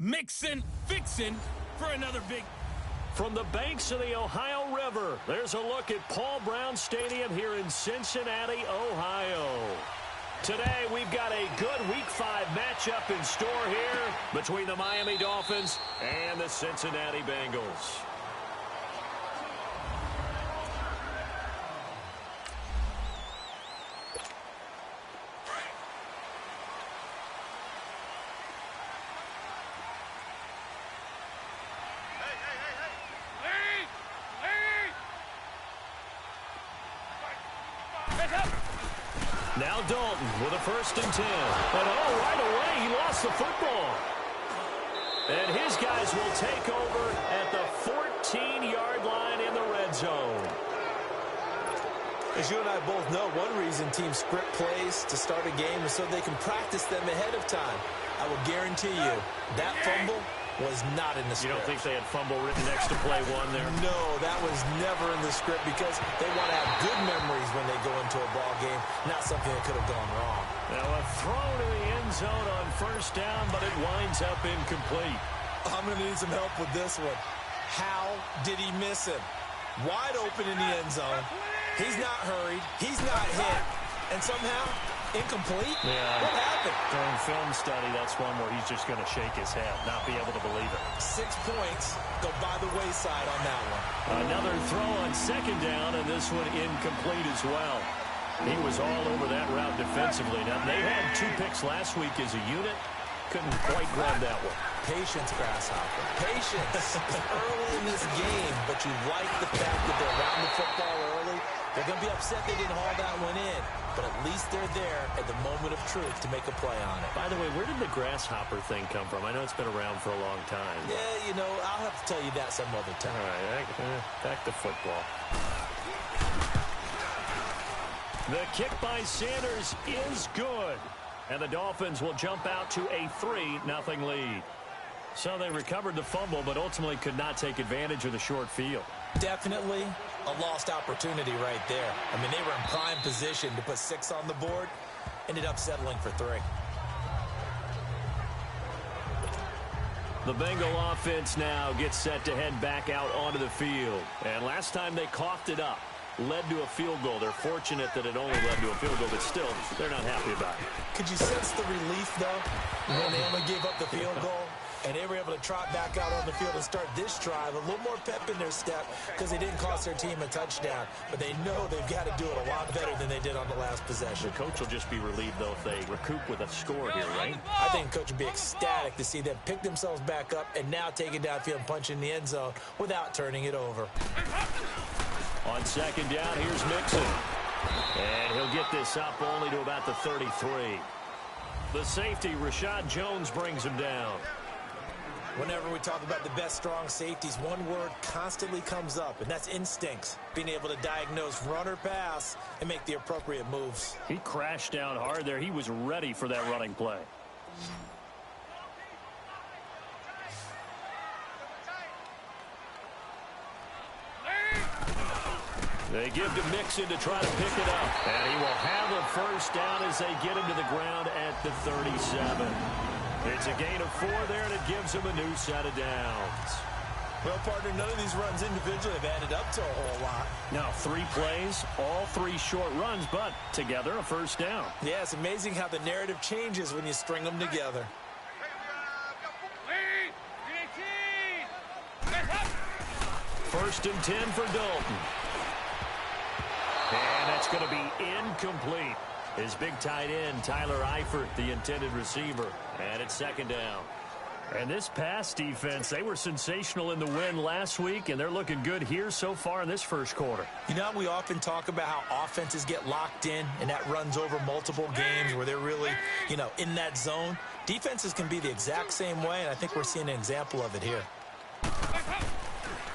mixing, fixing for another big... From the banks of the Ohio River, there's a look at Paul Brown Stadium here in Cincinnati, Ohio. Today, we've got a good Week 5 matchup in store here between the Miami Dolphins and the Cincinnati Bengals. Now Dalton with a 1st and 10. And right away, he lost the football. And his guys will take over at the 14-yard line in the red zone. As you and I both know, one reason teams script plays to start a game is so they can practice them ahead of time. I will guarantee you that fumble was not in the script. You don't think they had fumble written next to play one there? No, that was never in the script because they want to have good memories when they go into a ball game, not something that could have gone wrong. Now a throw to the end zone on 1st down, but it winds up incomplete. I'm going to need some help with this one. How did he miss him? Wide open in the end zone. He's not hurried. He's not hit. And somehow, incomplete? Yeah. What happened? During film study, that's one where he's just going to shake his head, not be able to believe it. 6 points go by the wayside on that one. Another throw on 2nd down, and this one incomplete as well. He was all over that route defensively. Now, they had 2 picks last week as a unit. Couldn't quite grab that one. Patience, Grasshopper. Patience. It's early in this game, but you like the fact that they're around the football early. They're going to be upset they didn't haul that one in, but at least they're there at the moment of truth to make a play on it. By the way, where did the grasshopper thing come from? I know it's been around for a long time. Yeah, you know, I'll have to tell you that some other time. All right, back to football. The kick by Sanders is good. And the Dolphins will jump out to a 3-0 lead. So they recovered the fumble, but ultimately could not take advantage of the short field. Definitely a lost opportunity right there. I mean, they were in prime position to put 6 on the board. Ended up settling for 3. The Bengal offense now gets set to head back out onto the field. And last time they coughed it up, led to a field goal. They're fortunate that it only led to a field goal, but still, they're not happy about it. Could you sense the relief, though, when they only gave up the field goal? And they were able to trot back out on the field and start this drive. A little more pep in their step because they didn't cost their team a touchdown. But they know they've got to do it a lot better than they did on the last possession. The coach will just be relieved, though, if they recoup with a score here, right? I think the coach would be ecstatic to see them pick themselves back up and now take it downfield and punch in the end zone without turning it over. On 2nd down, here's Mixon. And he'll get this up only to about the 33. The safety, Rashad Jones, brings him down. Whenever we talk about the best strong safeties, one word constantly comes up, and that's instincts. Being able to diagnose run or pass and make the appropriate moves. He crashed down hard there. He was ready for that running play. They give to Mixon to try to pick it up. And he will have a 1st down as they get him to the ground at the 37. It's a gain of 4 there, and it gives him a new set of downs. Well, partner, none of these runs individually have added up to a whole lot. Now, 3 plays, all 3 short runs, but together a 1st down. Yeah, it's amazing how the narrative changes when you string them together. First and 10 for Dalton. And that's going to be incomplete. His big tight end, Tyler Eifert, the intended receiver. And it's 2nd down. And this pass defense, they were sensational in the win last week, and they're looking good here so far in this 1st quarter. You know, we often talk about how offenses get locked in, and that runs over multiple games where they're really, you know, in that zone. Defenses can be the exact same way, and I think we're seeing an example of it here.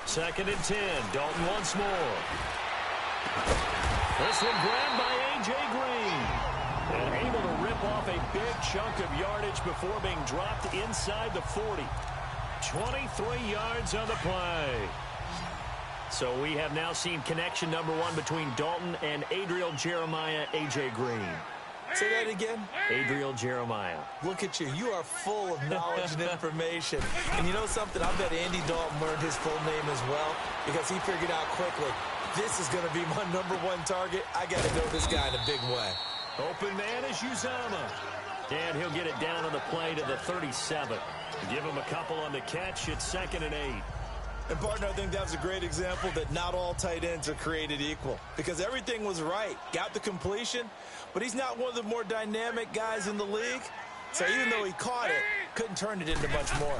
2nd and 10. Dalton once more. This one grabbed by A.J. Green. And able to rip off a big chunk of yardage before being dropped inside the 40. 23 yards on the play. So we have now seen connection number 1 between Dalton and Adriel Jeremiah A.J. Green. Say that again. Adriel Jeremiah. Look at you. You are full of knowledge and information. And you know something? I bet Andy Dalton learned his full name as well because he figured out quickly, this is going to be my #1 target. I got to know this guy in a big way. Open man is Uzama. And he'll get it down on the play to the 37. Give him a couple on the catch. It's 2nd and 8. And, partner, I think that was a great example that not all tight ends are created equal because everything was right. Got the completion, but he's not one of the more dynamic guys in the league. So even though he caught it, couldn't turn it into much more.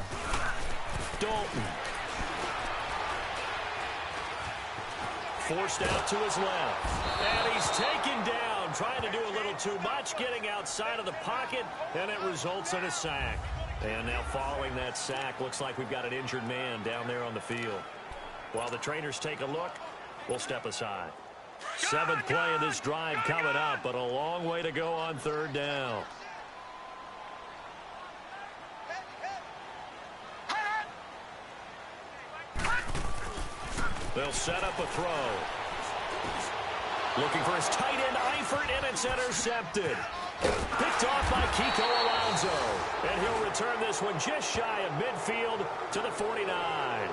Dalton. Forced out to his left. And he's taken down, trying to do a little too much, getting outside of the pocket, and it results in a sack. And now following that sack, looks like we've got an injured man down there on the field. While the trainers take a look, we'll step aside. 7th play of this drive coming up, but a long way to go on 3rd down. They'll set up a throw. Looking for his tight end, Eifert, and it's intercepted. Picked off by Kiko Alonso. And he'll return this one just shy of midfield to the 49.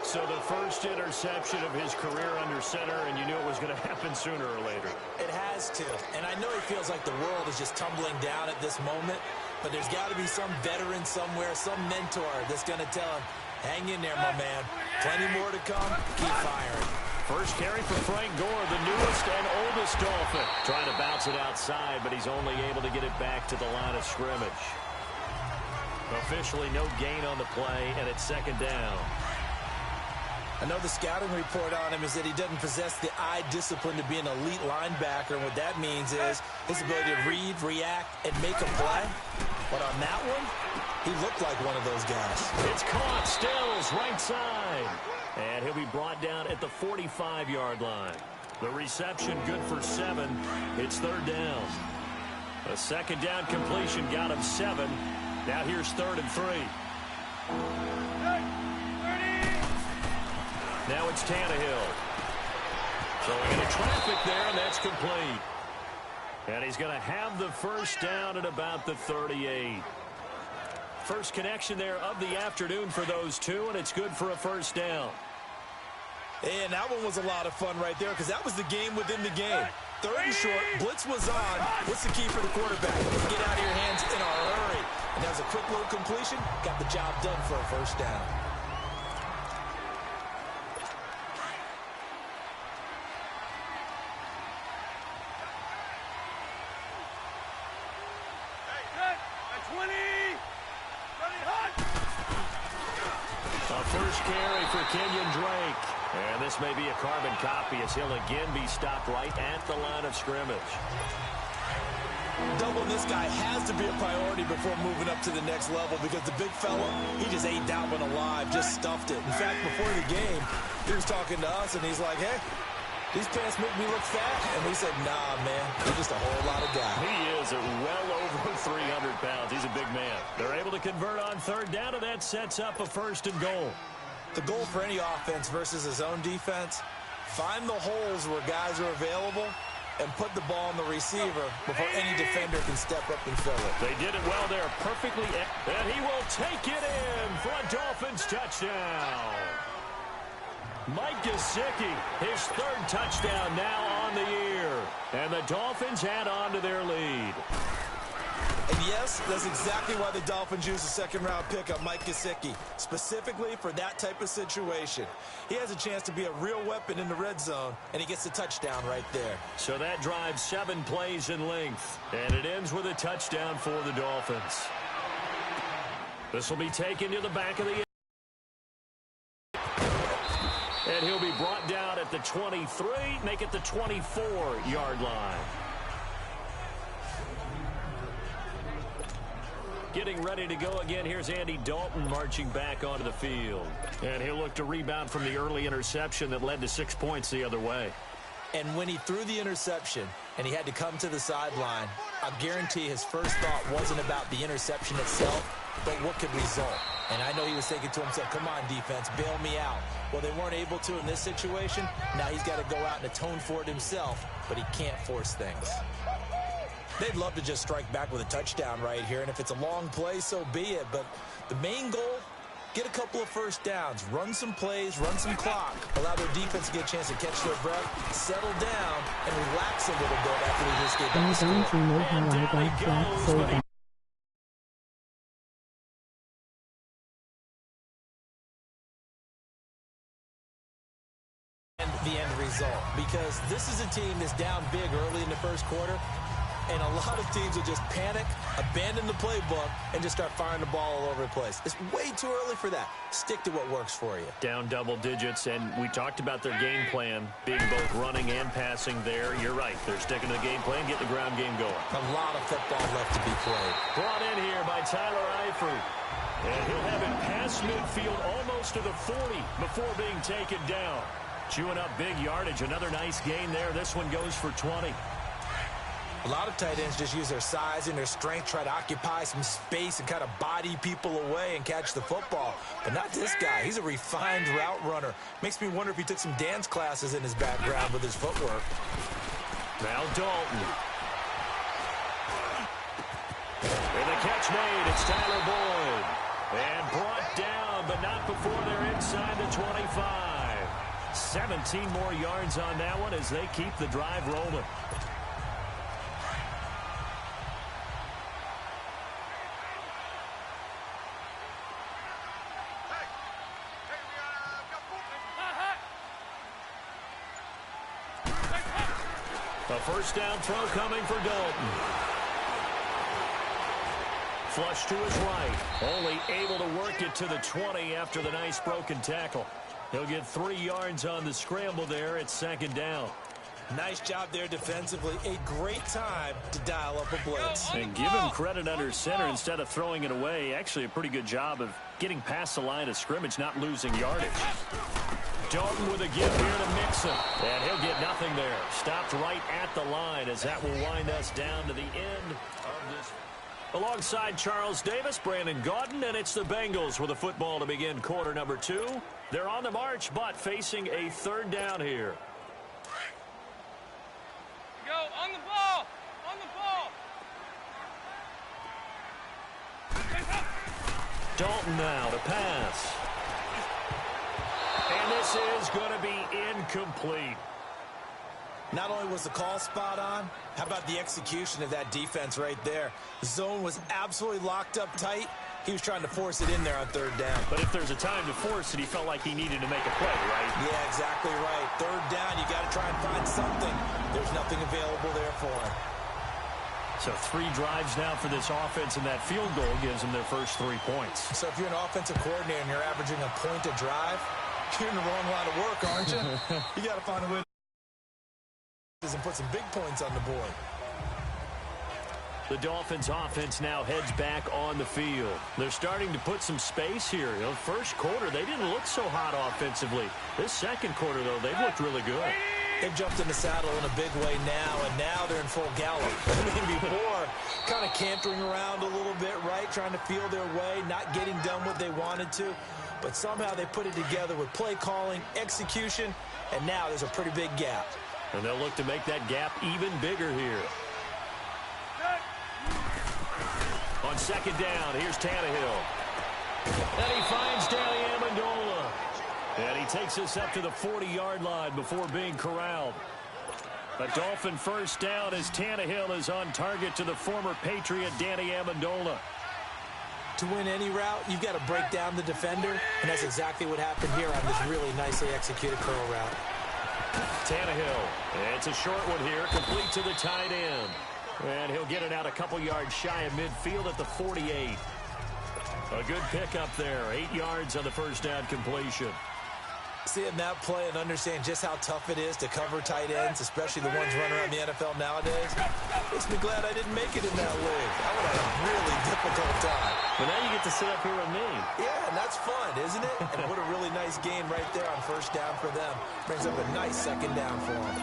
So the first interception of his career under center, and you knew it was going to happen sooner or later. It has to. And I know he feels like the world is just tumbling down at this moment, but there's got to be some veteran somewhere, some mentor that's going to tell him, hang in there, my man. Plenty more to come. Keep firing. First carry for Frank Gore, the newest and oldest Dolphin. Trying to bounce it outside, but he's only able to get it back to the line of scrimmage. Officially no gain on the play, and it's 2nd down. I know the scouting report on him is that he doesn't possess the eye discipline to be an elite linebacker, and what that means is his ability to read, react, and make a play. But on that one, he looked like one of those guys. It's caught, Stills, right side. And he'll be brought down at the 45-yard line. The reception good for 7. It's 3rd down. A 2nd down completion got him 7. Now here's 3rd and 3. Now it's Tannehill. Throwing into traffic there, and that's complete. And he's going to have the first down at about the 38. First connection there of the afternoon for those two, and it's good for a first down. And that one was a lot of fun right there because that was the game within the game. 3rd and short, blitz was on. What's the key for the quarterback? Get out of your hands in a hurry. And that was a quick little completion. Got the job done for a first down. First carry for Kenyon Drake. And this may be a carbon copy as he'll again be stopped right at the line of scrimmage. Doubling this guy has to be a priority before moving up to the next level because the big fella, he just ate that one alive, just stuffed it. In fact, before the game, he was talking to us, and he's like, hey, these pants make me look fat. And we said, nah, man, you're just a whole lot of guy. He is well over 300 pounds. He's a big man. They're able to convert on 3rd down, and that sets up a 1st and goal. The goal for any offense versus his own defense, find the holes where guys are available and put the ball on the receiver before any defender can step up and fill it. They did it well there, perfectly, and he will take it in for a Dolphins touchdown. Mike Gesicki, his 3rd touchdown now on the year, and the Dolphins add on to their lead. And yes, that's exactly why the Dolphins used a 2nd-round pick on Mike Gesicki, specifically for that type of situation. He has a chance to be a real weapon in the red zone, and he gets the touchdown right there. So that drives 7 plays in length, and it ends with a touchdown for the Dolphins. This will be taken to the back of the end. And he'll be brought down at the 23, make it the 24-yard line. Getting ready to go again. Here's Andy Dalton marching back onto the field. And he'll look to rebound from the early interception that led to 6 points the other way. And when he threw the interception and he had to come to the sideline, I guarantee his first thought wasn't about the interception itself, but what could result. And I know he was thinking to himself, come on, defense, bail me out. Well, they weren't able to in this situation. Now he's got to go out and atone for it himself, but he can't force things. They'd love to just strike back with a touchdown right here, and if it's a long play, so be it. But the main goal, get a couple of first downs, run some plays, run some clock, allow their defense to get a chance to catch their breath, settle down, and relax a little bit after they just get back to score. The end result, because this is a team that's down big early in the first quarter, and a lot of teams will just panic, abandon the playbook, and just start firing the ball all over the place. It's way too early for that. Stick to what works for you. Down double digits, and we talked about their game plan being both running and passing there. You're right. They're sticking to the game plan, getting the ground game going. A lot of football left to be played. Brought in here by Tyler Eifert. And he'll have it past midfield almost to the 40 before being taken down. Chewing up big yardage. Another nice gain there. This one goes for 20. A lot of tight ends just use their size and their strength, try to occupy some space and kind of body people away and catch the football. But not this guy. He's a refined route runner. Makes me wonder if he took some dance classes in his background with his footwork. Now Dalton. And the catch made. It's Tyler Boyd. And brought down, but not before they're inside the 25. 17 more yards on that one as they keep the drive rolling. A first down throw coming for Dalton. Flush to his right. Only able to work it to the 20 after the nice broken tackle. He'll get 3 yards on the scramble there. It's second down. Nice job there defensively. A great time to dial up a blitz. And give him credit under center instead of throwing it away. Actually a pretty good job of getting past the line of scrimmage, not losing yardage. Dalton with a give here to Mixon. And he'll get nothing there. Stopped right at the line as that will wind us down to the end of this. Alongside Charles Davis, Brandon Gaudin, and it's the Bengals with a football to begin quarter number 2. They're on the march, but facing a third down here. Go on the ball! On the ball! Dalton now to pass. And this is going to be incomplete. Not only was the call spot on, how about the execution of that defense right there? The zone was absolutely locked up tight. He was trying to force it in there on third down. But if there's a time to force it, he felt like he needed to make a play, right? Yeah, exactly right. Third down, you got to try and find something. There's nothing available there for him. So 3 drives now for this offense, and that field goal gives them their first 3 points. So if you're an offensive coordinator and you're averaging a point a drive, you're in the wrong line of work, aren't you? You got to find a way and put some big points on the board. The Dolphins offense now heads back on the field. They're starting to put some space here. You know, first quarter, they didn't look so hot offensively. This second quarter, though, they've looked really good. They've jumped in the saddle in a big way now, and now they're in full gallop. I mean, before, kind of cantering around a little bit, right, trying to feel their way, not getting done what they wanted to. But somehow they put it together with play calling, execution, and now there's a pretty big gap. And they'll look to make that gap even bigger here. On second down, here's Tannehill. And he finds Danny Amendola. And he takes us up to the 40-yard line before being corralled. A Dolphin first down as Tannehill is on target to the former Patriot Danny Amendola. To win any route, you've got to break down the defender, and that's exactly what happened here on this really nicely executed curl route. Tannehill. It's a short one here, complete to the tight end. And he'll get it out a couple yards shy of midfield at the 48. A good pickup there, 8 yards on the first down completion. Seeing that play and understand just how tough it is to cover tight ends, especially the ones running around the NFL nowadays, makes me glad I didn't make it in that league. I would have a really difficult time. But now you get to sit up here with me. Yeah, and that's fun, isn't it? And what a really nice game right there on first down for them. Brings up a nice second down for them.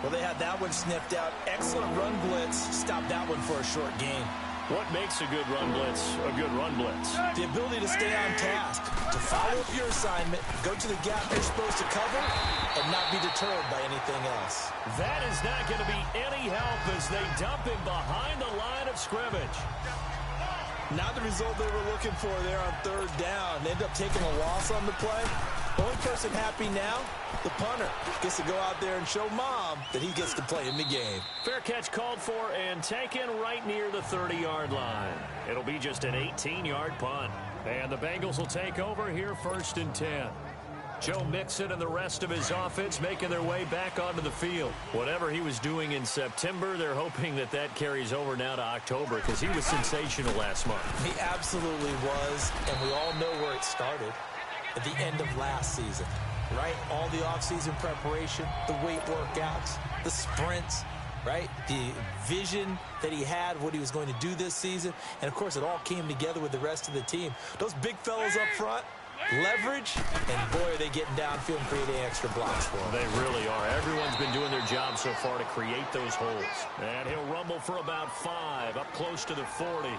Well, they had that one sniffed out. Excellent run blitz. Stopped that one for a short gain. What makes a good run blitz a good run blitz? The ability to stay on task, to follow up your assignment, go to the gap you're supposed to cover, and not be deterred by anything else. That is not going to be any help as they dump him behind the line of scrimmage. Not the result they were looking for there on third down. They end up taking a loss on the play. Only person happy now, the punter, gets to go out there and show mom that he gets to play in the game. Fair catch called for and taken right near the 30-yard line. It'll be just an 18-yard punt. And the Bengals will take over here 1st and 10. Joe Mixon and the rest of his offense making their way back onto the field. Whatever he was doing in September, they're hoping that that carries over now to October because he was sensational last month. He absolutely was, and we all know where it started. At the end of last season, right? All the offseason preparation, the weight workouts, the sprints, right? The vision that he had, what he was going to do this season. And, of course, it all came together with the rest of the team. Those big fellas up front, leverage, and, boy, are they getting downfield and creating extra blocks for them. They really are. Everyone's been doing their job so far to create those holes. And he'll rumble for about 5, up close to the 40.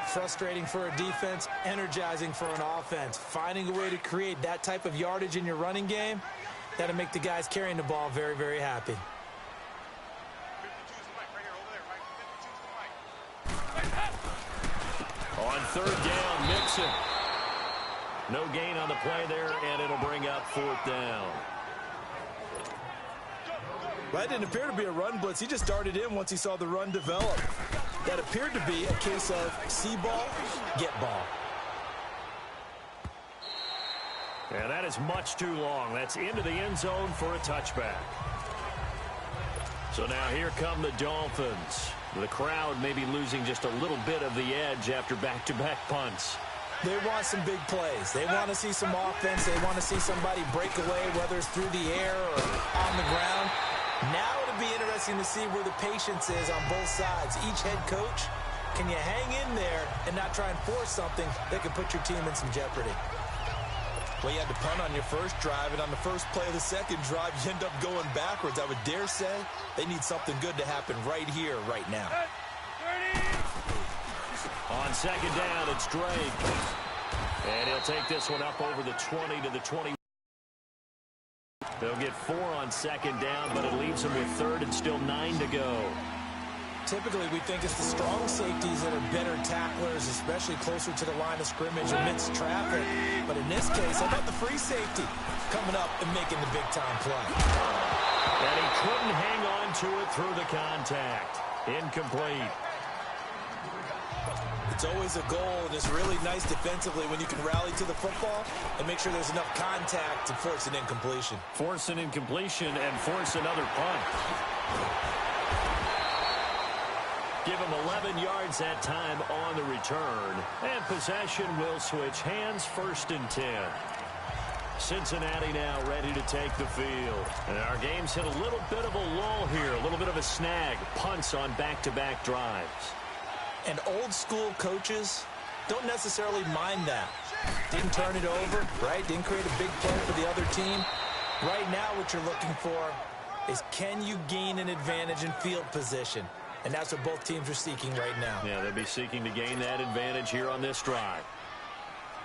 Frustrating for a defense, energizing for an offense. Finding a way to create that type of yardage in your running game, that'll make the guys carrying the ball very, very happy. On 3rd down, Mixon. No gain on the play there, and it'll bring up 4th down. That didn't appear to be a run blitz. He just darted in once he saw the run develop. That appeared to be a case of see ball, get ball. And that is much too long. That's into the end zone for a touchback. So now here come the Dolphins. The crowd may be losing just a little bit of the edge after back-to-back punts. They want some big plays. They want to see some offense. They want to see somebody break away, whether it's through the air or on the ground. Now it'll be interesting to see where the patience is on both sides. Each head coach, can you hang in there and not try and force something that could put your team in some jeopardy? Well, you had to punt on your first drive, and on the first play of the second drive, you end up going backwards. I would dare say they need something good to happen right here, right now. On 2nd down, it's Drake. And he'll take this one up over the 20 to the 20. They'll get 4 on 2nd down, but it leaves them with 3rd and still 9 to go. Typically, we think it's the strong safeties that are better tacklers, especially closer to the line of scrimmage amidst traffic. But in this case, how about the free safety coming up and making the big-time play? And he couldn't hang on to it through the contact. Incomplete. It's always a goal, and it's really nice defensively when you can rally to the football and make sure there's enough contact to force an incompletion. Force an incompletion and force another punt. Give him 11 yards that time on the return. And possession will switch hands, 1st and 10. Cincinnati now ready to take the field. And our game's hit a little bit of a lull here, a little bit of a snag. Punts on back-to-back drives. And old-school coaches don't necessarily mind that. Didn't turn it over, right? Didn't create a big play for the other team. Right now what you're looking for is can you gain an advantage in field position? And that's what both teams are seeking right now. Yeah, they'll be seeking to gain that advantage here on this drive.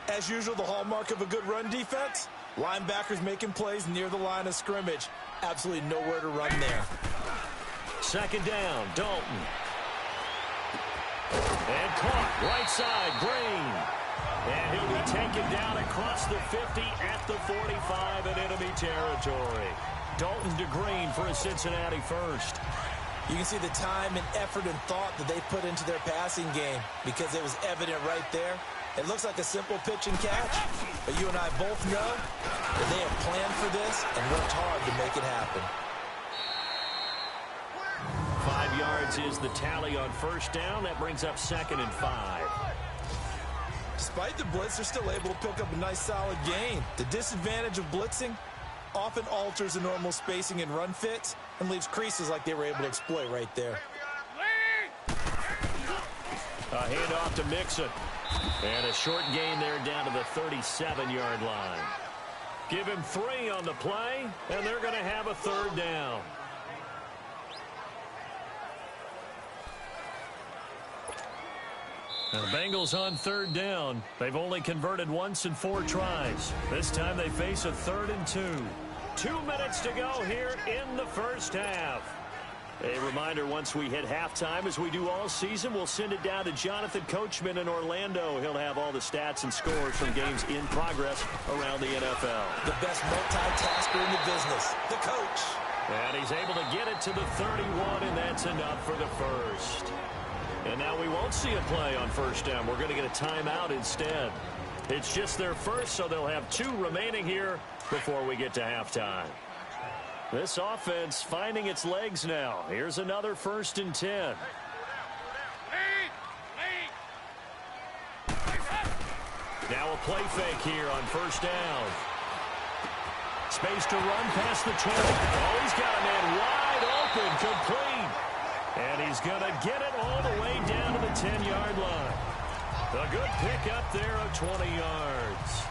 As usual, the hallmark of a good run defense, linebackers making plays near the line of scrimmage. Absolutely nowhere to run there. 2nd down, Dalton. And caught, right side, Green. And he'll be taken down across the 50 at the 45 in enemy territory. Dalton to Green for a Cincinnati first. You can see the time and effort and thought that they put into their passing game because it was evident right there. It looks like a simple pitch and catch, but you and I both know that they have planned for this and worked hard to make it happen. 5 yards is the tally on 1st down. That brings up 2nd and 5. Despite the blitz, they're still able to pick up a nice solid gain. The disadvantage of blitzing often alters the normal spacing and run fits and leaves creases like they were able to exploit right there. A handoff to Mixon. And a short gain there down to the 37-yard line. Give him 3 on the play, and they're going to have a 3rd down. And the Bengals on third down. They've only converted once in 4 tries. This time they face a 3rd and 2. 2 minutes to go here in the first half. A reminder, once we hit halftime, as we do all season, we'll send it down to Jonathan Coachman in Orlando. He'll have all the stats and scores from games in progress around the NFL. The best multitasker in the business, the coach. And he's able to get it to the 31, and that's enough for the first. And now we won't see a play on first down. We're going to get a timeout instead. It's just their first, so they'll have 2 remaining here before we get to halftime. This offense finding its legs now. Here's another 1st and 10. Now a play fake here on first down. Space to run past the 20. Oh, he's got a man wide open, complete. And he's going to get it all the way down to the 10-yard line. A good pickup there of 20 yards.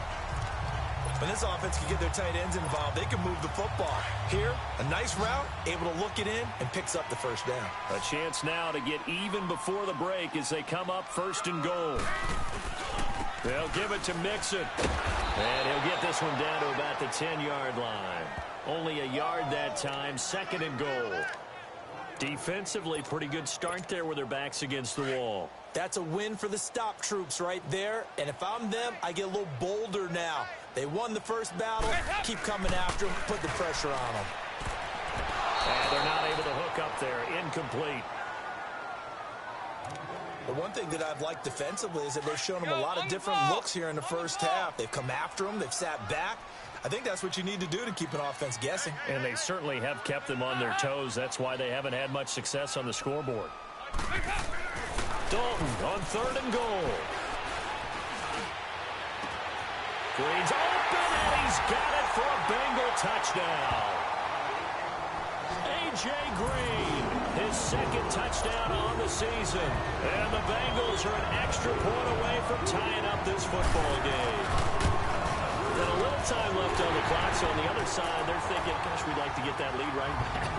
When this offense can get their tight ends involved, they can move the football. Here, a nice route, able to look it in, and picks up the first down. A chance now to get even before the break as they come up 1st and goal. They'll give it to Mixon. And he'll get this one down to about the 10-yard line. Only a yard that time, 2nd and goal. Defensively, pretty good start there with their backs against the wall. That's a win for the stop troops right there. And if I'm them, I get a little bolder now. They won the first battle. Keep coming after them. Put the pressure on them. And they're not able to hook up there. Incomplete. The one thing that I've liked defensively is that they've shown them a lot of different looks here in the first half. They've come after them. They've sat back. I think that's what you need to do to keep an offense guessing. And they certainly have kept them on their toes. That's why they haven't had much success on the scoreboard. Dalton on 3rd and goal. Green's open, and he's got it for a Bengal touchdown. A.J. Green, his 2nd touchdown on the season. And the Bengals are an extra point away from tying up this football game. And a little time left on the clock, so on the other side, they're thinking, gosh, we'd like to get that lead right back.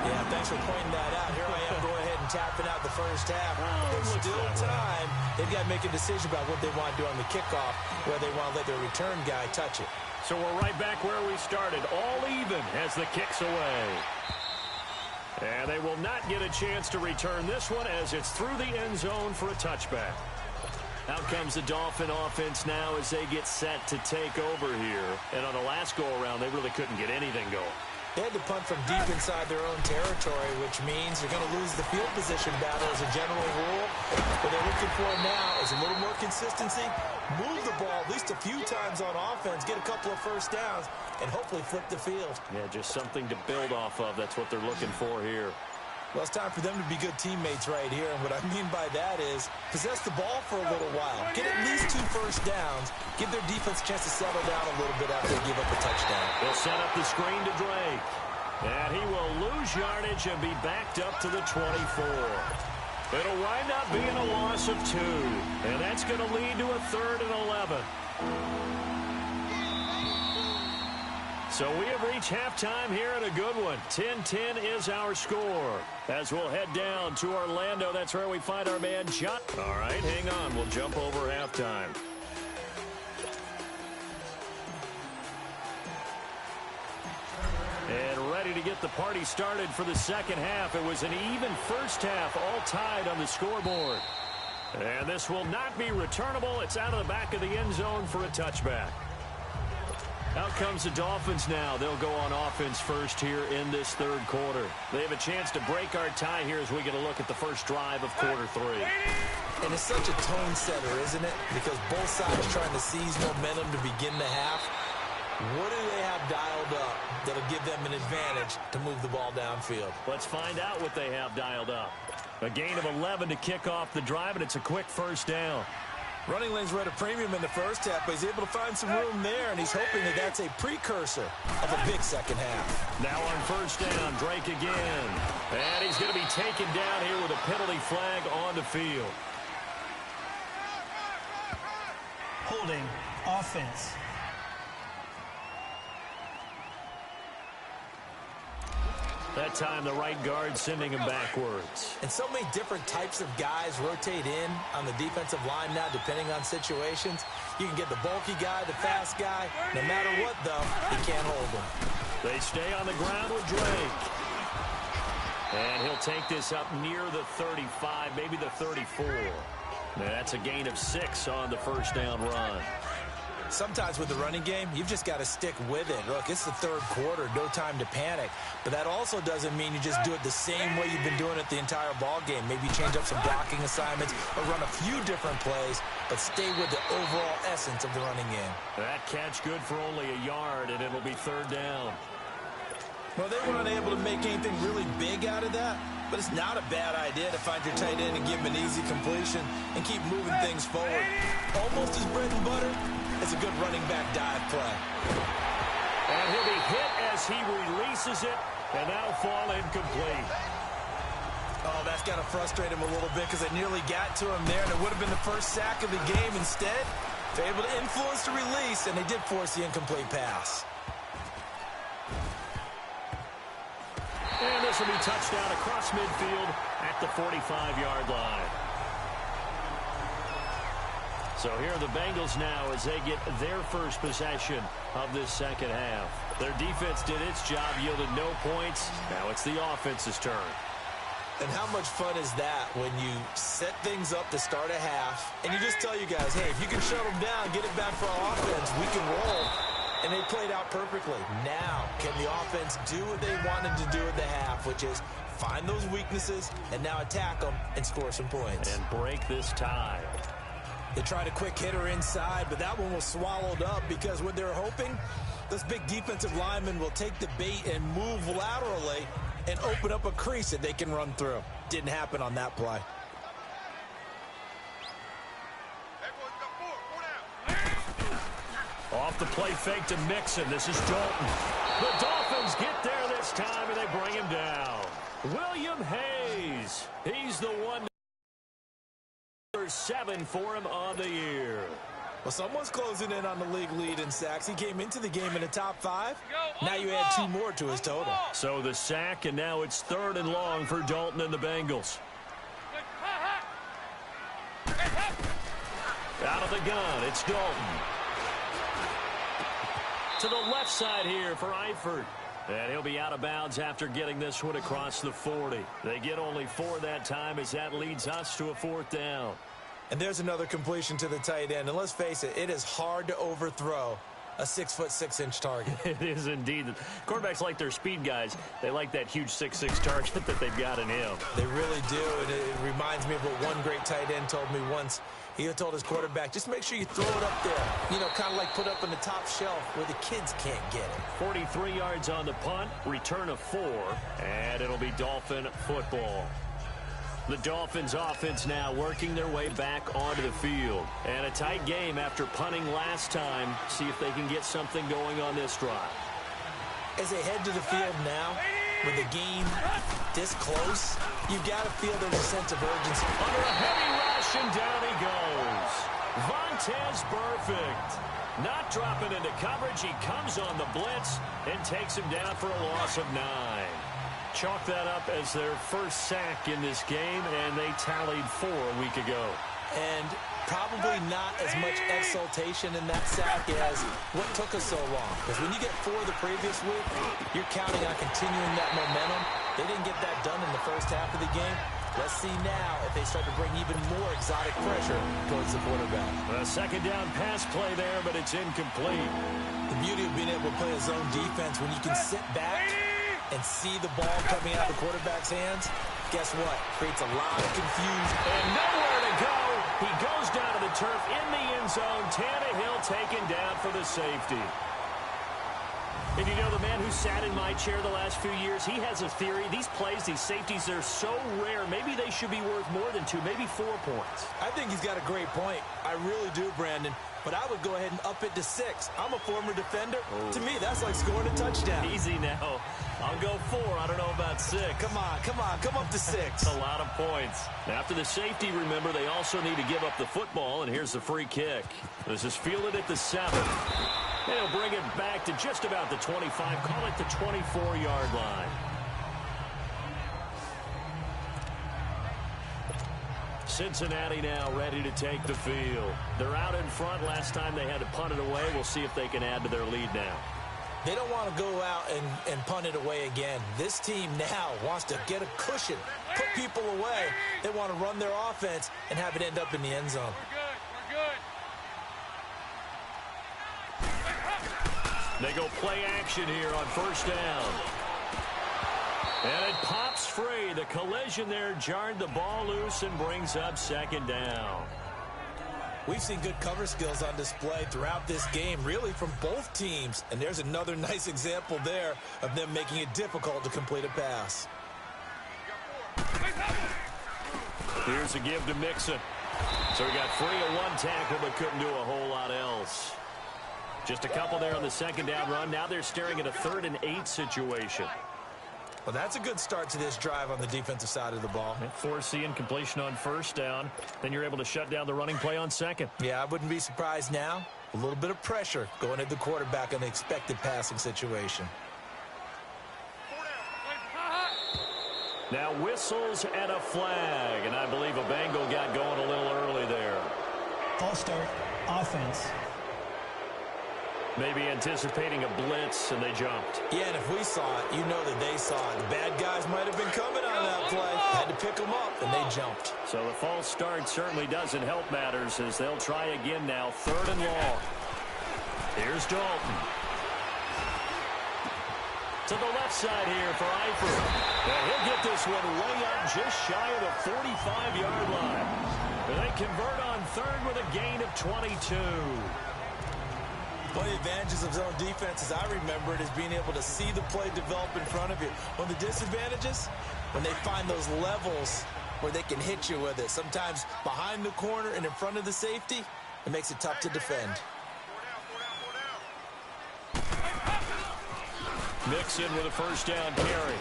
Yeah, thanks for pointing that out. Here I am, go ahead and tapping out the first half. There's still time. They've got to make a decision about what they want to do on the kickoff, whether they want to let their return guy touch it. So we're right back where we started, all even as the kick's away. And they will not get a chance to return this one as it's through the end zone for a touchback. Out comes the Dolphin offense now as they get set to take over here. And on the last go-around, they really couldn't get anything going. They had to punt from deep inside their own territory, which means they're going to lose the field position battle as a general rule. What they're looking for now is a little more consistency, move the ball at least a few times on offense, get a couple of first downs, and hopefully flip the field. Yeah, just something to build off of. That's what they're looking for here. Well, it's time for them to be good teammates right here. And what I mean by that is possess the ball for a little while. Get at least 2 first downs. Give their defense a chance to settle down a little bit after they give up a touchdown. They'll set up the screen to Drake. And he will lose yardage and be backed up to the 24. It'll wind up being a loss of 2. And that's going to lead to a 3rd and 11. So we have reached halftime here in a good one. 10-10 is our score. As we'll head down to Orlando, that's where we find our man John. All right, hang on. We'll jump over halftime. And ready to get the party started for the second half. It was an even first half, all tied on the scoreboard. And this will not be returnable. It's out of the back of the end zone for a touchback. Out comes the Dolphins now. They'll go on offense first here in this 3rd quarter. They have a chance to break our tie here as we get a look at the first drive of quarter 3. And it's such a tone setter, isn't it? Because both sides trying to seize momentum to begin the half. What do they have dialed up that'll give them an advantage to move the ball downfield? Let's find out what they have dialed up. A gain of 11 to kick off the drive, and it's a quick first down. Running lanes were at a premium in the first half, but he's able to find some room there, and he's hoping that that's a precursor of a big second half. Now on first down, Drake again. And he's going to be taken down here with a penalty flag on the field. Holding offense. That time the right guard sending him backwards. And so many different types of guys rotate in on the defensive line now, depending on situations. You can get the bulky guy, the fast guy. No matter what, though, he can't hold them. They stay on the ground with Drake. And he'll take this up near the 35, maybe the 34. That's a gain of 6 on the first down run. Sometimes with the running game, you've just got to stick with it. Look, it's the third quarter, no time to panic. But that also doesn't mean you just do it the same way you've been doing it the entire ball game. Maybe change up some blocking assignments or run a few different plays, but stay with the overall essence of the running game. That catch good for only a yard, and it'll be third down. Well, they weren't able to make anything really big out of that, but it's not a bad idea to find your tight end and give him an easy completion and keep moving things forward. Almost his bread and butter. It's a good running back dive play. And he'll be hit as he releases it, and that'll fall incomplete. Oh, that's got to frustrate him a little bit because it nearly got to him there, and it would have been the first sack of the game. Instead, they're able to influence the release, and they did force the incomplete pass. And this will be touchdown across midfield at the 45-yard line. So here are the Bengals now as they get their first possession of this second half. Their defense did its job, yielded no points. Now it's the offense's turn. And how much fun is that when you set things up to start a half, and you just tell you guys, hey, if you can shut them down, get it back for our offense, we can roll. And they played out perfectly. Now, can the offense do what they wanted to do at the half, which is find those weaknesses and now attack them and score some points. And break this tie. They tried a quick hitter inside, but that one was swallowed up because what they're hoping, this big defensive lineman will take the bait and move laterally and open up a crease that they can run through. Didn't happen on that play. Off the play fake to Mixon. This is Dalton. The Dolphins get there this time, and they bring him down. William Hayes. He's the one. 7 for him on the year. Well, someone's closing in on the league lead in sacks. He came into the game in the top 5. Now you add 2 more to his total. So the sack, and now it's 3rd and long for Dalton and the Bengals. Out of the gun, it's Dalton. To the left side here for Eifert. And he'll be out of bounds after getting this one across the 40. They get only 4 that time as that leads us to a 4th down. And there's another completion to the tight end. And let's face it, it is hard to overthrow a 6'6" target. It is indeed. Quarterbacks like their speed guys. They like that huge 6'6" target that they've got in him. They really do. And it reminds me of what one great tight end told me once. He had told his quarterback, just make sure you throw it up there. You know, kind of like put up on the top shelf where the kids can't get it. 43 yards on the punt, return of 4, and it'll be Dolphin football. The Dolphins offense now working their way back onto the field. And a tight game after punting last time. See if they can get something going on this drive. As they head to the field now, with the game this close, you've got to feel there's a sense of urgency. Under a heavy rush, and down he goes. Vontez Perfect. Not dropping into coverage. He comes on the blitz and takes him down for a loss of 9. Chalk that up as their first sack in this game, and they tallied 4 a week ago. And probably not as much exultation in that sack as what took us so long. Because when you get 4 the previous week, you're counting on continuing that momentum. They didn't get that done in the first half of the game. Let's see now if they start to bring even more exotic pressure towards the quarterback. A second down pass play there, but it's incomplete. The beauty of being able to play a zone defense when you can sit back and see the ball coming out of the quarterback's hands, guess what? Creates a lot of confusion. And nowhere to go. He goes down to the turf in the end zone. Tannehill taken down for the safety. And you know, the man who sat in my chair the last few years, he has a theory. These plays, these safeties, they're so rare. Maybe they should be worth more than 2, maybe 4 points. I think he's got a great point. I really do, Brandon. But I would go ahead and up it to 6. I'm a former defender. Oh. To me, that's like scoring a touchdown. Easy now. I'll go 4. I don't know about 6. Come on. Come up to 6. A lot of points. After the safety, remember, they also need to give up the football, and here's the free kick. This is fielded at the 7. They'll bring it back to just about the 25. Call it the 24-yard line. Cincinnati now ready to take the field. They're out in front. Last time they had to punt it away. We'll see if they can add to their lead now. They don't want to go out and punt it away again. This team now wants to get a cushion, put people away. They want to run their offense and have it end up in the end zone. We're good. They go play action here on first down. And it pops free. The collision there jarred the ball loose and brings up second down. We've seen good cover skills on display throughout this game, really from both teams. And there's another nice example there of them making it difficult to complete a pass. Here's a give to Mixon. So he got free of one tackle but couldn't do a whole lot else. Just a couple there on the second down run. Now they're staring at a 3rd and 8 situation. Well, that's a good start to this drive on the defensive side of the ball. Foreseeing completion on first down. Then you're able to shut down the running play on second. Yeah, I wouldn't be surprised now. A little bit of pressure going at the quarterback in the expected passing situation. Now whistles and a flag. And I believe a Bengal got going a little early there. False start, offense. Maybe anticipating a blitz, and they jumped. Yeah, and if we saw it, you know that they saw it. The bad guys might have been coming on that play. Had to pick them up, and they jumped. So the false start certainly doesn't help matters as they'll try again now. 3rd and long. Here's Dalton. To the left side here for Eifert. And he'll get this one way up just shy of the 45-yard line. And they convert on 3rd with a gain of 22. One of the advantages of zone defense, as I remember it, is being able to see the play develop in front of you. One of the disadvantages, when they find those levels where they can hit you with it, sometimes behind the corner and in front of the safety, it makes it tough to defend. Mixon with a first down carry.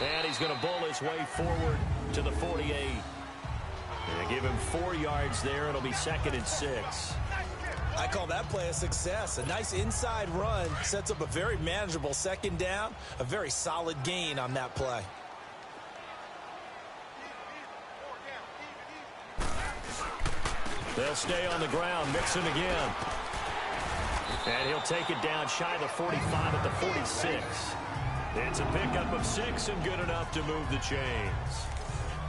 And he's going to bowl his way forward to the 48. And give him 4 yards there. It'll be 2nd and 6. I call that play a success. A nice inside run sets up a very manageable second down, a very solid gain on that play. They'll stay on the ground. Mixon again. And he'll take it down shy of the 45 at the 46. It's a pickup of 6 and good enough to move the chains.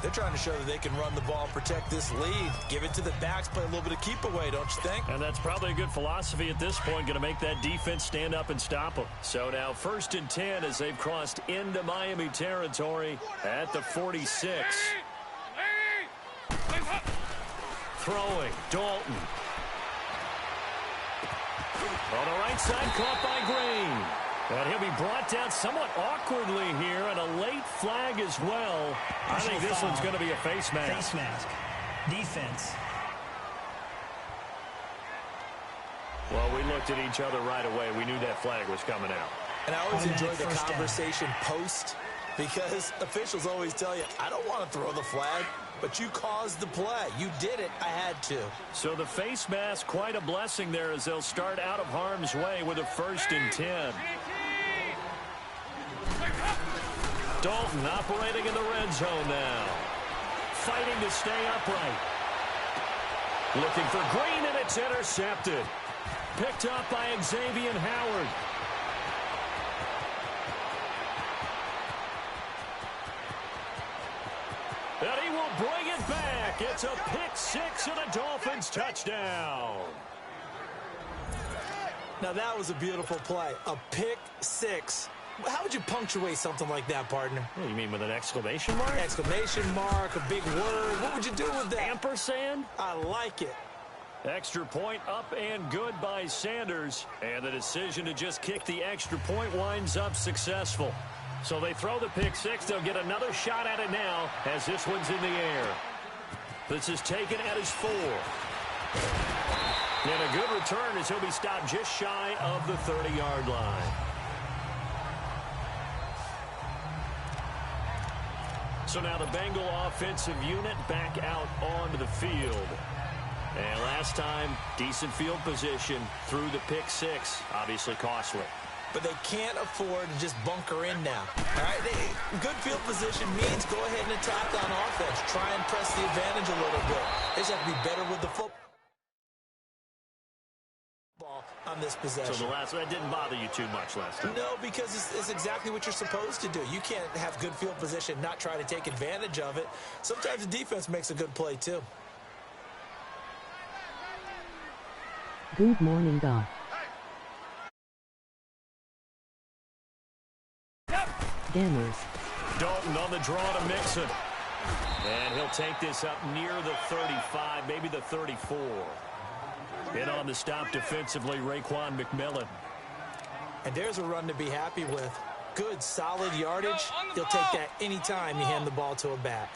They're trying to show that they can run the ball, protect this lead, give it to the backs, play a little bit of keep away, don't you think? And that's probably a good philosophy at this point, going to make that defense stand up and stop them. So now 1st and 10 as they've crossed into Miami territory at the 46. Throwing, Dalton. On the right side, caught by Green. And he'll be brought down somewhat awkwardly here, and a late flag as well. I think this one's going to be a face mask. Face mask. Defense. Well, we looked at each other right away. We knew that flag was coming out. And I always enjoy the Automatic first down. conversation post, because officials always tell you, I don't want to throw the flag, but you caused the play. You did it. I had to. So the face mask, quite a blessing there as they'll start out of harm's way with a 1st and 10. Dalton operating in the red zone now. Fighting to stay upright. Looking for Green, and it's intercepted. Picked up by Xavier Howard. And he will bring it back. It's a pick 6 and a Dolphins touchdown. Now, that was a beautiful play. A pick 6. How would you punctuate something like that, partner? What, you mean with an exclamation mark? Exclamation mark, a big word. What would you do with that? Ampersand? I like it. Extra point up and good by Sanders. And the decision to just kick the extra point winds up successful. So they throw the pick 6. They'll get another shot at it now as this one's in the air. This is taken at his 4. And a good return as he'll be stopped just shy of the 30-yard line. So now the Bengal offensive unit back out onto the field. And last time, decent field position through the pick 6. Obviously costly. but they can't afford to just bunker in now. All right, good field position means go ahead and attack on offense. Try and press the advantage a little bit. They just have to be better with the football on this possession. So that didn't bother you too much last time? No, because it's exactly what you're supposed to do. You can't have good field position, not try to take advantage of it. Sometimes the defense makes a good play, too. Good morning, Doc. Gamers. Dalton on the draw to Mixon. And he'll take this up near the 35, maybe the 34. In on the stop defensively, Raekwon McMillan. And there's a run to be happy with. Good, solid yardage. He'll take that anytime you hand the ball to a back.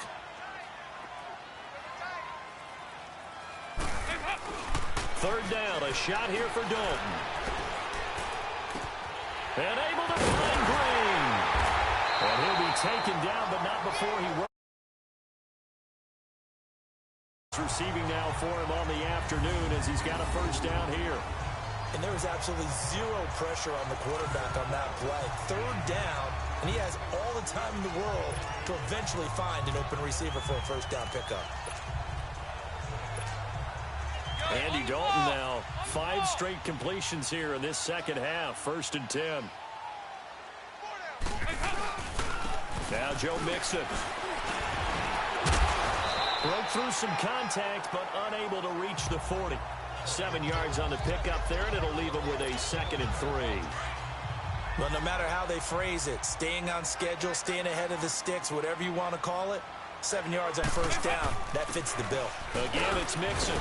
Third down, a shot here for Dalton. And able to find Green. And he'll be taken down, but not before he runs. Receiving now for him on the afternoon as he's got a first down here. And there was absolutely zero pressure on the quarterback on that play. Third down, and he has all the time in the world to eventually find an open receiver for a first down pickup. Andy Dalton now, 5 straight completions here in this second half. 1st and 10. Now Joe Mixon. Broke through some contact, but unable to reach the 40. 7 yards on the pickup there, and it'll leave him with a 2nd and 3. Well, no matter how they phrase it, staying on schedule, staying ahead of the sticks, whatever you want to call it, 7 yards on first down, that fits the bill. Again, it's Mixon.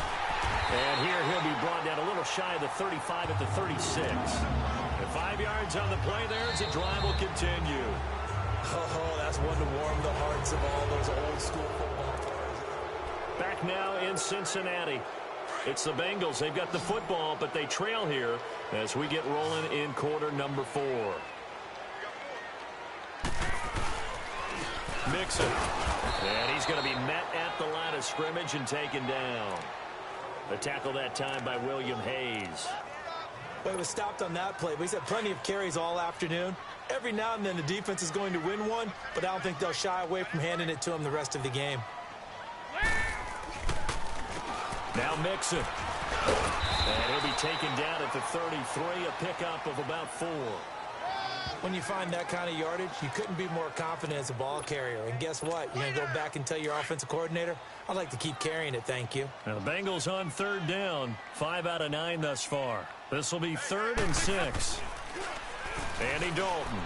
And here he'll be brought down a little shy of the 35 at the 36. And 5 yards on the play there as the drive will continue. Oh, that's one to warm the hearts of all those old school football players. Back now in Cincinnati. It's the Bengals. They've got the football, but they trail here as we get rolling in quarter number 4. Mixon. And he's going to be met at the line of scrimmage and taken down. A tackle that time by William Hayes. Well, he was stopped on that play, but he's had plenty of carries all afternoon. Every now and then the defense is going to win one, but I don't think they'll shy away from handing it to him the rest of the game. Now Mixon. And he'll be taken down at the 33, a pickup of about 4. When you find that kind of yardage, you couldn't be more confident as a ball carrier. And guess what? You're going to go back and tell your offensive coordinator, I'd like to keep carrying it, thank you. Now the Bengals on 3rd down, 5 out of 9 thus far. This will be 3rd and 6. Andy Dalton.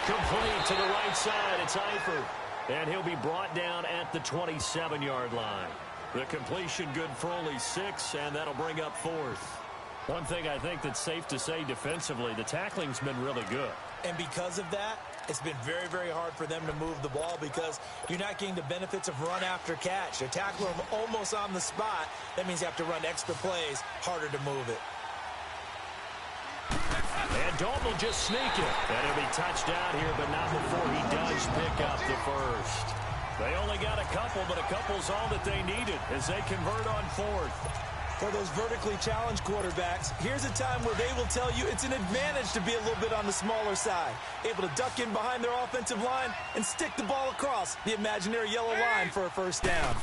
Complete to the right side. It's Eifert. And he'll be brought down at the 27-yard line. The completion good for only 6, and that'll bring up 4th. One thing I think that's safe to say defensively, the tackling's been really good. And because of that, it's been very, very hard for them to move the ball because you're not getting the benefits of run after catch. They're tackling them almost on the spot. That means you have to run extra plays, harder to move it. And Dalton will just sneak it. And he'll be touched down here, but not before he does pick up the first. They only got a couple, but a couple's all that they needed as they convert on 4th. For those vertically challenged quarterbacks, here's a time where they will tell you it's an advantage to be a little bit on the smaller side. Able to duck in behind their offensive line and stick the ball across the imaginary yellow line for a first down.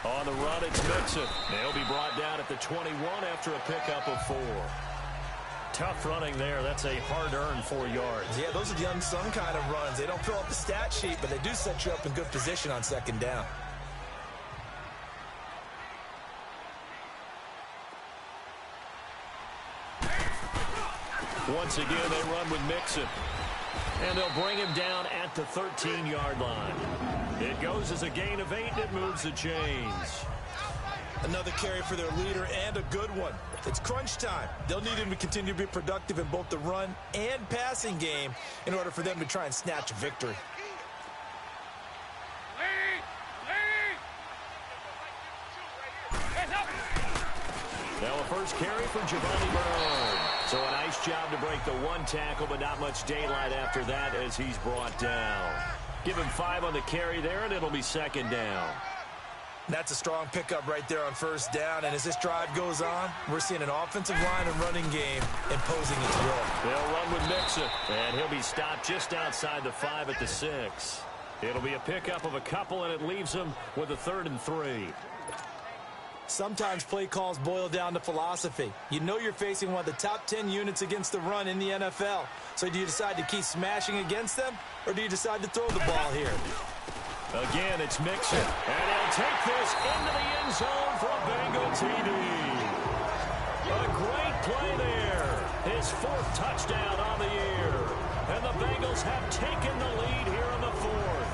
On the run, it's Mixon. They'll be brought down at the 21 after a pickup of 4. Tough running there. That's a hard-earned 4 yards. Yeah, those are the unsung kind of runs. They don't fill up the stat sheet, but they do set you up in good position on 2nd down. Once again, they run with Mixon. And they'll bring him down at the 13-yard line. It goes as a gain of 8, and it moves the chains. Another carry for their leader, and a good one. It's crunch time. They'll need him to continue to be productive in both the run and passing game in order for them to try and snatch a victory. Now a first carry for Giovanni Bernard. So a nice job to break the 1 tackle, but not much daylight after that as he's brought down. Give him 5 on the carry there, and it'll be 2nd down. That's a strong pickup right there on first down. And as this drive goes on, we're seeing an offensive line and running game imposing its will. They'll run with Mixon, and he'll be stopped just outside the 5 at the 6. It'll be a pickup of a couple, and it leaves them with a 3rd and 3. Sometimes play calls boil down to philosophy. You know you're facing one of the top 10 units against the run in the NFL. So do you decide to keep smashing against them, or do you decide to throw the ball here? Again, it's Mixon, and he'll take this into the end zone for a Bengal TD. A great play there. His 4th touchdown on the year. And the Bengals have taken the lead here in the 4th.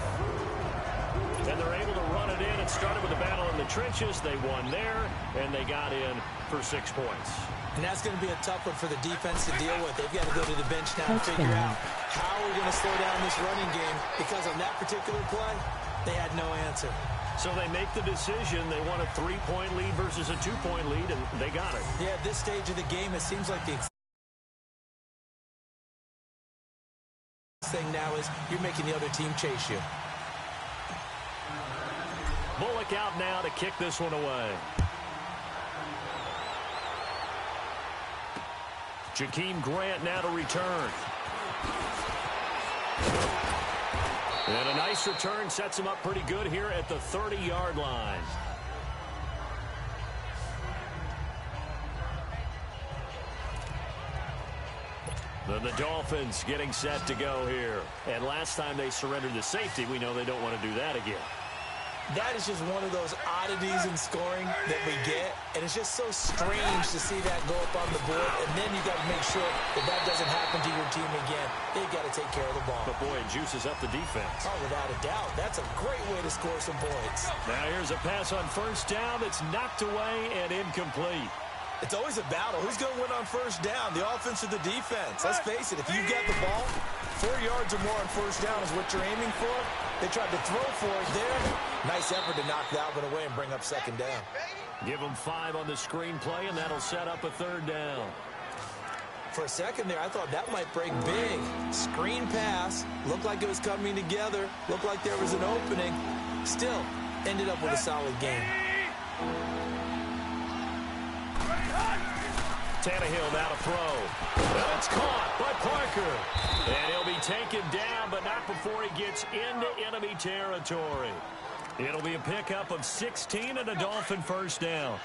And they're able to run it in. It started with a battle in the trenches. They won there, and they got in for 6 points. And that's going to be a tough one for the defense to deal with. They've got to go to the bench now and figure out how we're going to slow down this running game, because on that particular play, they had no answer. So they make the decision. They want a 3-point lead versus a 2-point lead, and they got it. Yeah, at this stage of the game, it seems like the thing now is you're making the other team chase you. Bullock out now to kick this one away. Jakeem Grant now to return. And a nice return sets him up pretty good here at the 30-yard line. Then the Dolphins getting set to go here. And last time they surrendered the safety, we know they don't want to do that again. That is just one of those oddities in scoring that we get, and it's just so strange to see that go up on the board, and then you got to make sure that that doesn't happen to your team again. They've got to take care of the ball. But boy, it juices up the defense. Oh, without a doubt. That's a great way to score some points. Now here's a pass on first down that's knocked away and incomplete. It's always a battle. Who's going to win on first down, the offense or the defense? Let's face it, if you get the ball, 4 yards or more on first down is what you're aiming for. They tried to throw for it there. Nice effort to knock that one away and bring up second down. Give them 5 on the screen play, and that'll set up a 3rd down. For a second there, I thought that might break big. Screen pass. Looked like it was coming together. Looked like there was an opening. Still, ended up with a solid game. Tannehill now to throw. Well, it's caught by Parker. And he'll be taken down, but not before he gets into enemy territory. It'll be a pickup of 16 and a Dolphin first down.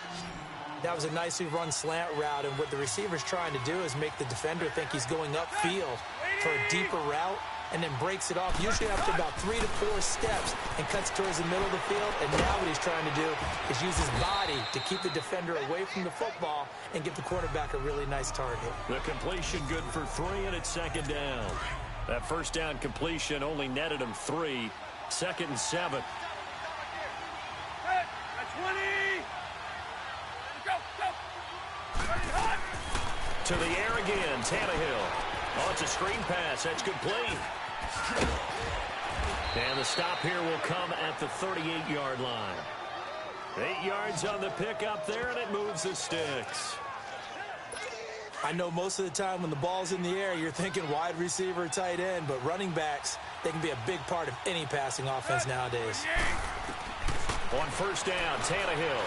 That was a nicely run slant route, and what the receiver's trying to do is make the defender think he's going upfield for a deeper route, and then breaks it off, usually after about 3 to 4 steps, and cuts towards the middle of the field. And now what he's trying to do is use his body to keep the defender away from the football and give the quarterback a really nice target. The completion good for 3, and it's second down. That first down completion only netted him 3. 2nd and 7. That's 20. Go. To the air again, Tannehill. Oh, it's a screen pass. That's complete. And the stop here will come at the 38-yard line. 8 yards on the pickup there, and it moves the sticks. I know most of the time when the ball's in the air, you're thinking wide receiver, tight end, but running backs, they can be a big part of any passing offense nowadays. On first down, Tannehill.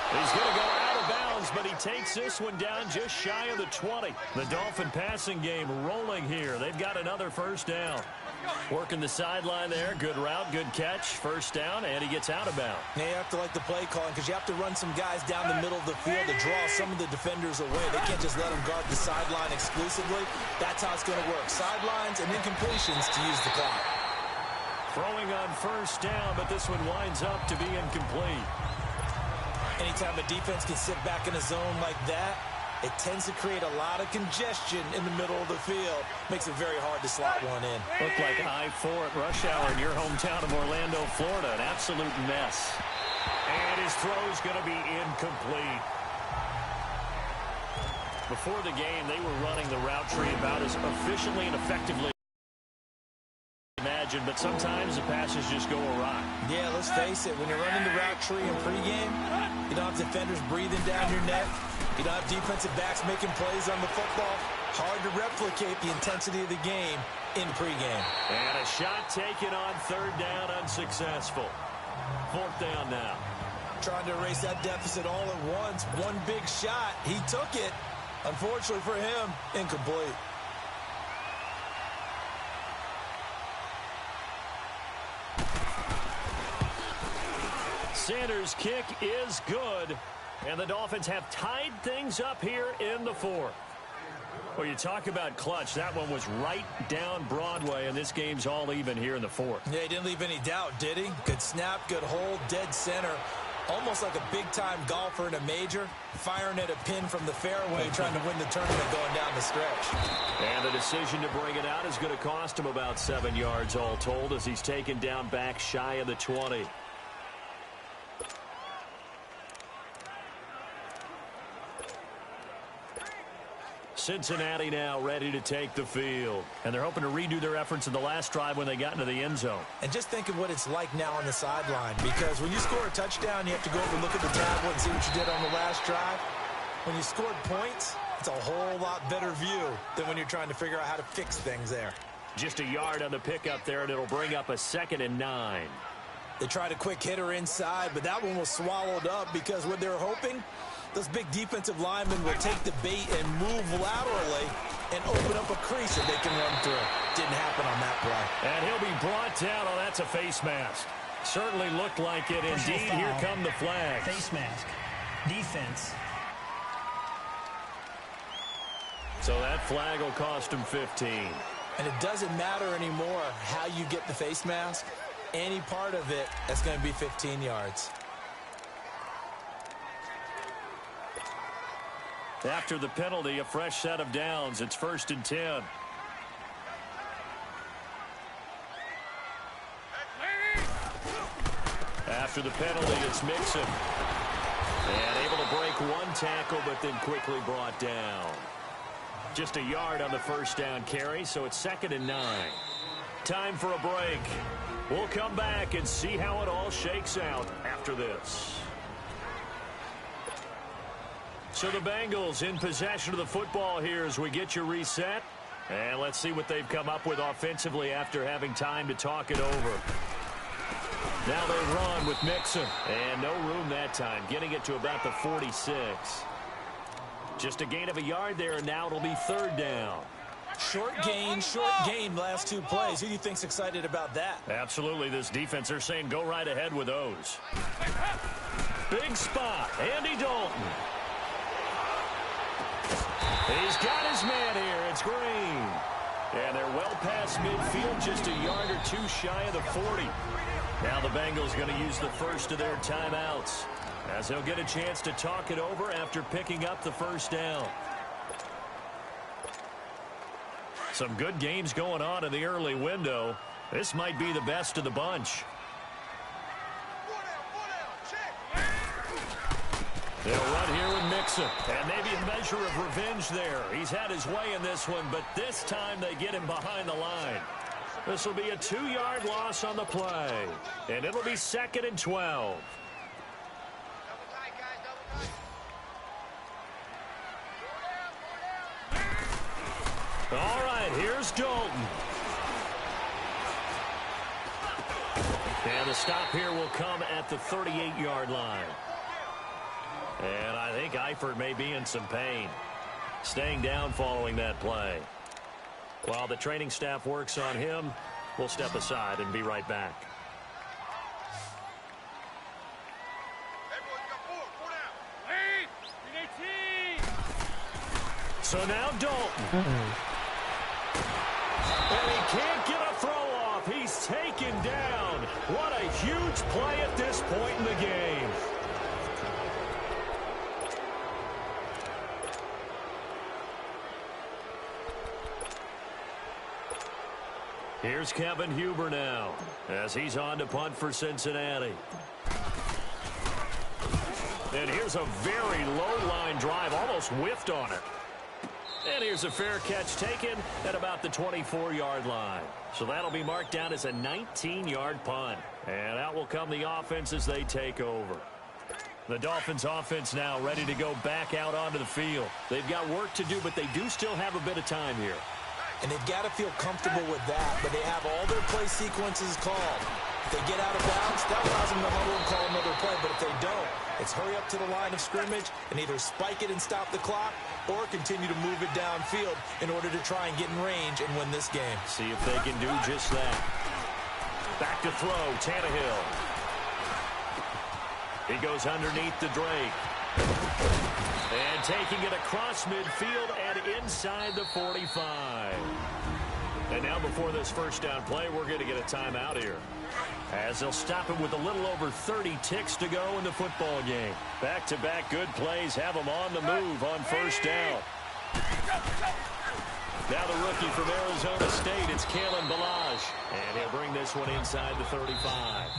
He's going to go out of bounds, but he takes this one down just shy of the 20. The Dolphin passing game rolling here. They've got another first down. Working the sideline there. Good route, good catch. First down, and he gets out of bounds. Now you have to like the play calling, because you have to run some guys down the middle of the field to draw some of the defenders away. They can't just let them guard the sideline exclusively. That's how it's going to work. Sidelines and incompletions to use the clock. Throwing on first down, but this one winds up to be incomplete. Anytime a defense can sit back in a zone like that, it tends to create a lot of congestion in the middle of the field. Makes it very hard to slot one in. Looked like I-4 at rush hour in your hometown of Orlando, Florida. An absolute mess. And his throw's going to be incomplete. Before the game, they were running the route tree about as efficiently and effectively imagine, but sometimes the passes just go awry. Yeah, let's face it. When you're running the route tree in pregame, you don't have defenders breathing down your neck. You don't have defensive backs making plays on the football. Hard to replicate the intensity of the game in pregame. And a shot taken on third down, unsuccessful. 4th down now. Trying to erase that deficit all at once. One big shot. He took it. Unfortunately for him, incomplete. Sanders' kick is good, and the Dolphins have tied things up here in the 4th. Well, you talk about clutch. That one was right down Broadway, and this game's all even here in the 4th. Yeah, he didn't leave any doubt, did he? Good snap, good hold, dead center. Almost like a big-time golfer in a major, firing at a pin from the fairway, trying to win the tournament going down the stretch. And the decision to bring it out is going to cost him about 7 yards all told as he's taken down back shy of the 20. Cincinnati now ready to take the field. And they're hoping to redo their efforts in the last drive when they got into the end zone. And just think of what it's like now on the sideline, because when you score a touchdown, you have to go over and look at the tablet and see what you did on the last drive. When you scored points, it's a whole lot better view than when you're trying to figure out how to fix things there. Just a yard on the pickup there, and it'll bring up a 2nd and 9. They tried a quick hitter inside, but that one was swallowed up because what they were hoping, those big defensive linemen will take the bait and move laterally and open up a crease that they can run through. Didn't happen on that play. And he'll be brought down. Oh, that's a face mask. Certainly looked like it. Indeed, here come the flags. Face mask. Defense. So that flag will cost him 15. And it doesn't matter anymore how you get the face mask. Any part of it, that's going to be 15 yards. After the penalty, a fresh set of downs. It's 1st and 10. After the penalty, it's Mixon. And able to break one tackle, but then quickly brought down. Just a yard on the first down carry, so it's 2nd and 9. Time for a break. We'll come back and see how it all shakes out after this. So the Bengals in possession of the football here as we get you reset. And let's see what they've come up with offensively after having time to talk it over. Now they run with Mixon. And no room that time, getting it to about the 46. Just a gain of a yard there, and now it'll be 3rd down. Short gain, last 2 plays. Who do you think's excited about that? Absolutely, this defense, they're saying go right ahead with those. Big spot, Andy Dalton. He's got his man here. It's Green. And they're well past midfield, just a yard or 2 shy of the 40. Now the Bengals going to use the first of their timeouts as they'll get a chance to talk it over after picking up the 1st down. Some good games going on in the early window. This might be the best of the bunch. They'll run here with Mixon. And maybe a measure of revenge there. He's had his way in this one, but this time they get him behind the line. This will be a 2-yard loss on the play. And it'll be 2nd and 12. All right, here's Dalton. And the stop here will come at the 38-yard line. And I think Eifert may be in some pain. Staying down following that play. While the training staff works on him, we'll step aside and be right back. So now Dalton. And he can't get a throw off. He's taken down. What a huge play at this point in the game. Here's Kevin Huber now as he's on to punt for Cincinnati. And here's a very low line drive, almost whiffed on it. And here's a fair catch taken at about the 24-yard line. So that'll be marked down as a 19-yard punt. And out will come the offense as they take over. The Dolphins offense now ready to go back out onto the field. They've got work to do, but they do still have a bit of time here. And they've got to feel comfortable with that, but they have all their play sequences called. If they get out of bounds, that allows them to huddle and call another play. But if they don't, it's hurry up to the line of scrimmage and either spike it and stop the clock or continue to move it downfield in order to try and get in range and win this game. See if they can do just that. Back to throw, Tannehill. He goes underneath to Drake. And taking it across midfield and inside the 45. And now before this first down play, we're going to get a timeout here, as they'll stop it with a little over 30 ticks to go in the football game. Back-to-back good plays have them on the move on first down. Now the rookie from Arizona State, it's Kalen Ballage. And he'll bring this one inside the 35.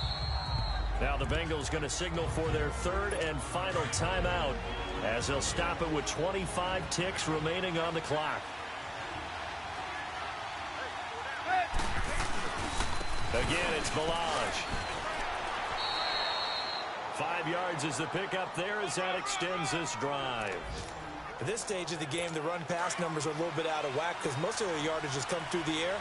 Now the Bengals going to signal for their third and final timeout, as they'll stop it with 25 ticks remaining on the clock. Again, it's Ballage. 5 yards is the pickup there as that extends this drive. At this stage of the game, the run-pass numbers are a little bit out of whack because most of the yardage has come through the air.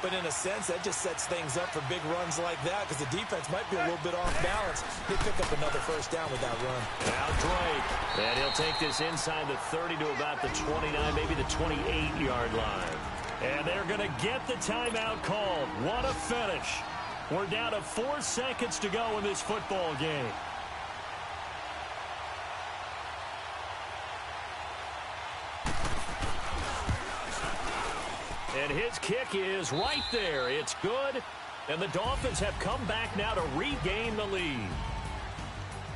But in a sense, that just sets things up for big runs like that because the defense might be a little bit off balance. They pick up another first down with that run. Now Drake. And he'll take this inside the 30 to about the 29, maybe the 28-yard line. And they're going to get the timeout called. What a finish. We're down to 4 seconds to go in this football game. And his kick is right there. It's good. And the Dolphins have come back now to regain the lead.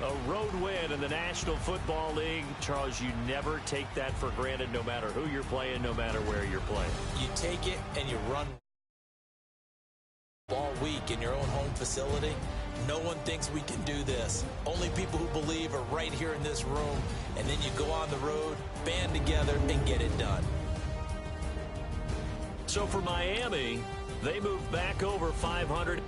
A road win in the National Football League. Charles, you never take that for granted no matter who you're playing, no matter where you're playing. You take it and you run all week in your own home facility. No one thinks we can do this. Only people who believe are right here in this room. And then you go on the road, band together, and get it done. So for Miami, they move back over 500.